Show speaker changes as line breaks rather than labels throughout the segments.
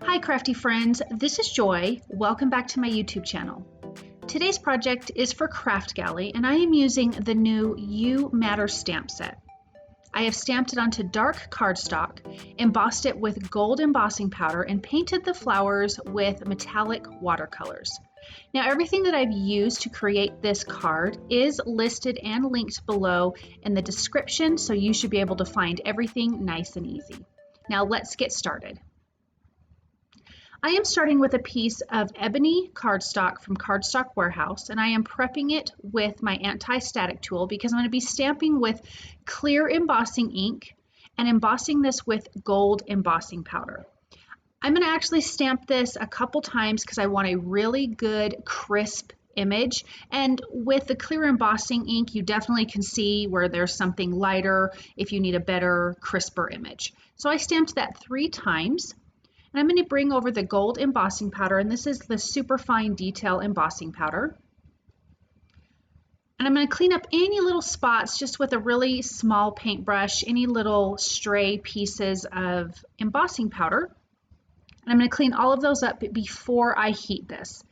Hi crafty friends, this is Joy. Welcome back to my YouTube channel. Today's project is for Kraftgali and I am using the new You Matter stamp set. I have stamped it onto dark cardstock, embossed it with gold embossing powder, and painted the flowers with metallic watercolors. Now everything that I've used to create this card is listed and linked below in the description, so you should be able to find everything nice and easy. Now let's get started. I am starting with a piece of Ebony cardstock from Cardstock Warehouse, and I am prepping it with my anti-static tool because I'm going to be stamping with clear embossing ink and embossing this with gold embossing powder. I'm going to actually stamp this a couple times because I want a really good crisp image, and with the clear embossing ink you definitely can see where there's something lighter if you need a better, crisper image. So I stamped that 3 times. And I'm going to bring over the gold embossing powder, and this is the super fine detail embossing powder. And I'm going to clean up any little spots just with a really small paintbrush, any little stray pieces of embossing powder. And I'm going to clean all of those up before I heat this.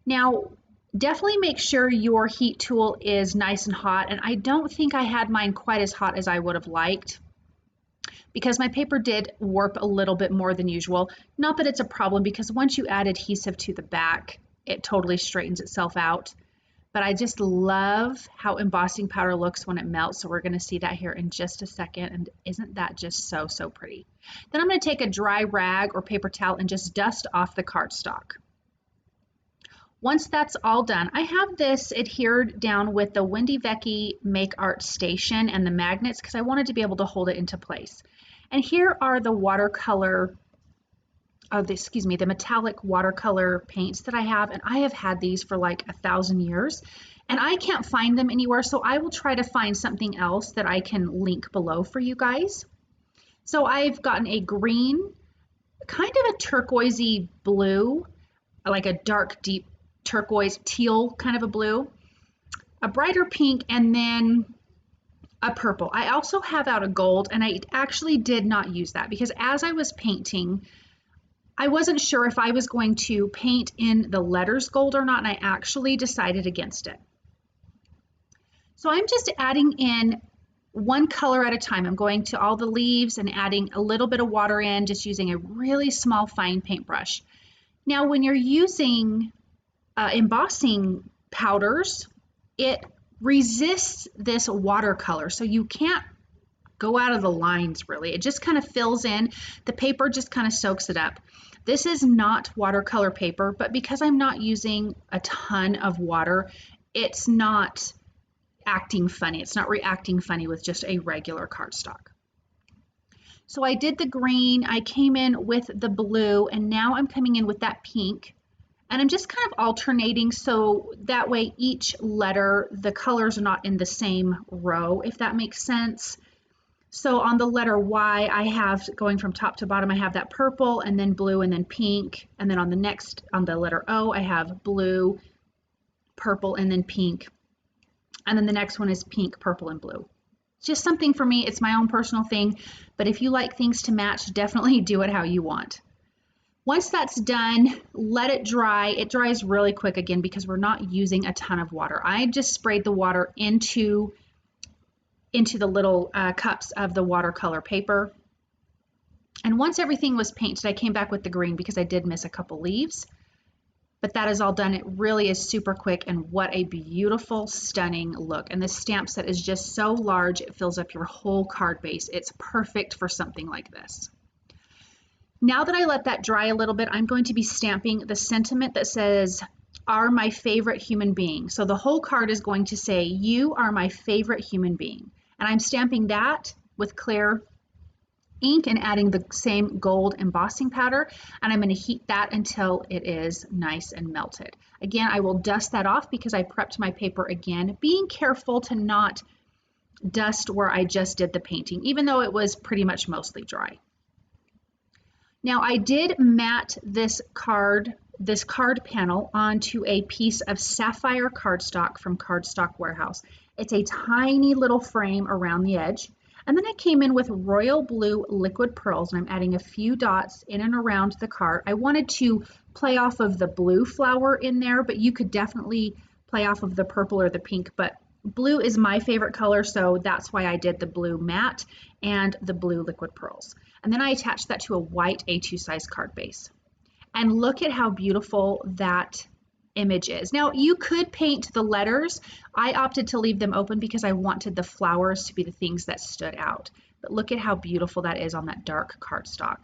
Now, definitely make sure your heat tool is nice and hot, and I don't think I had mine quite as hot as I would have liked, because my paper did warp a little bit more than usual. Not that it's a problem, because once you add adhesive to the back, it totally straightens itself out. But I just love how embossing powder looks when it melts, so we're going to see that here in just a second, and isn't that just so pretty? Then I'm going to take a dry rag or paper towel and just dust off the cardstock. Once that's all done, I have this adhered down with the Wendy Vecchi Make Art Station and the magnets because I wanted to be able to hold it into place. And here are the watercolor, the metallic watercolor paints that I have, and I have had these for like 1,000 years, and I can't find them anywhere, so I will try to find something else that I can link below for you guys. So I've gotten a green, kind of a turquoisey blue, like a dark, deep turquoise, teal kind of a blue, a brighter pink, and then a purple. I also have out a gold, and I actually did not use that because as I was painting, I wasn't sure if I was going to paint in the letters gold or not, and I actually decided against it. So I'm just adding in one color at a time. I'm going to all the leaves and adding a little bit of water in, just using a really small fine paintbrush. Now when you're using embossing powders, it resists this watercolor, so you can't go out of the lines really. It just kind of fills in. The paper just kind of soaks it up. This is not watercolor paper, but because I'm not using a ton of water, it's not acting funny. It's not reacting funny with just a regular cardstock. So I did the green, I came in with the blue, and now I'm coming in with that pink. And I'm just kind of alternating so that way each letter, the colors are not in the same row, if that makes sense. So on the letter Y, I have, going from top to bottom, I have that purple and then blue and then pink. And then on the letter O, I have blue, purple, and then pink. And then the next one is pink, purple, and blue. It's just something for me. It's my own personal thing. But if you like things to match, definitely do it how you want. Once that's done, let it dry. It dries really quick again because we're not using a ton of water. I just sprayed the water into the little cups of the watercolor paper. And once everything was painted, I came back with the green because I did miss a couple leaves. But that is all done. It really is super quick, and what a beautiful, stunning look. And this stamp set is just so large, it fills up your whole card base. It's perfect for something like this. Now that I let that dry a little bit, I'm going to be stamping the sentiment that says, "Are my favorite human being." So the whole card is going to say, "You are my favorite human being." And I'm stamping that with clear ink and adding the same gold embossing powder. And I'm going to heat that until it is nice and melted. Again, I will dust that off because I prepped my paper again, being careful to not dust where I just did the painting, even though it was pretty much mostly dry. Now I did mat this card panel onto a piece of Sapphire cardstock from Cardstock Warehouse. It's a tiny little frame around the edge, And then I came in with royal blue liquid pearls, and I'm adding a few dots in and around the card. I wanted to play off of the blue flower in there, but you could definitely play off of the purple or the pink, but blue is my favorite color, so that's why I did the blue matte and the blue liquid pearls. And then I attached that to a white A2 size card base. And look at how beautiful that image is. Now you could paint the letters. I opted to leave them open because I wanted the flowers to be the things that stood out. But look at how beautiful that is on that dark cardstock.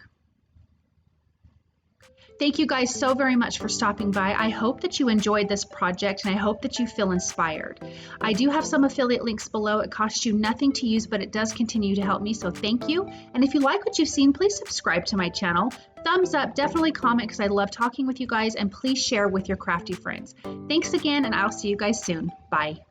Thank you guys so very much for stopping by. I hope that you enjoyed this project and I hope that you feel inspired. I do have some affiliate links below. It costs you nothing to use, but it does continue to help me, so thank you. And if you like what you've seen, please subscribe to my channel. Thumbs up, definitely comment because I love talking with you guys, and please share with your crafty friends. Thanks again, and I'll see you guys soon. Bye.